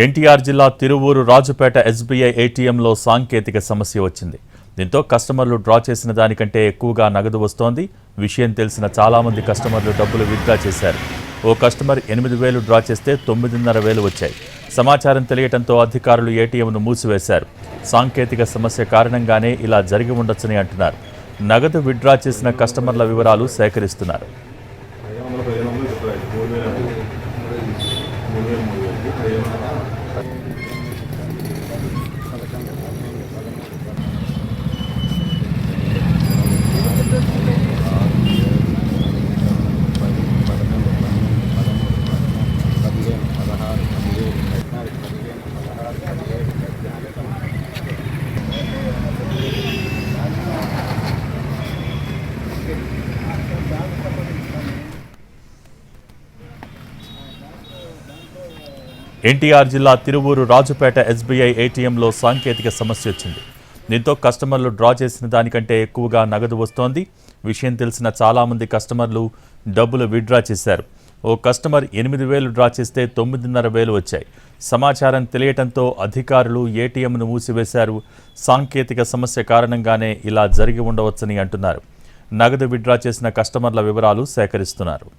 ఎన్టీఆర్ జిల్లా తిరువూరు రాజుపేట ఎస్బీఐ ఏటీఎంలో సాంకేతిక సమస్య వచ్చింది. దీంతో కస్టమర్లు డ్రా చేసిన దానికంటే ఎక్కువగా నగదు వస్తోంది. విషయం తెలిసిన చాలా మంది కస్టమర్లు డబ్బులు విత్డ్రా చేశారు. ఓ కస్టమర్ 8,000 డ్రా చేస్తే 9,500 వచ్చాయి. సమాచారం తెలియటంతో అధికారులు ఏటీఎంను మూసివేశారు. సాంకేతిక సమస్య కారణంగానే ఇలా జరిగి ఉండొచ్చని అంటున్నారు. నగదు విత్డ్రా చేసిన కస్టమర్ల వివరాలు సేకరిస్తున్నారు. ఎన్టీఆర్ జిల్లా తిరువూరు రాజుపేట ఎస్బీఐ ఏటీఎంలో సాంకేతిక సమస్య వచ్చింది. దీంతో కస్టమర్లు డ్రా చేసిన దానికంటే ఎక్కువగా నగదు వస్తోంది. విషయం తెలిసిన చాలా మంది కస్టమర్లు డబ్బులు విత్డ్రా చేశారు. ఓ కస్టమర్ 8,000 డ్రా చేస్తే 9,500 వచ్చాయి. సమాచారం తెలియటంతో అధికారులు ఏటీఎంను మూసివేశారు. సాంకేతిక సమస్య కారణంగానే ఇలా జరిగి ఉండవచ్చని అంటున్నారు. నగదు విత్డ్రా చేసిన కస్టమర్ల వివరాలు సేకరిస్తున్నారు.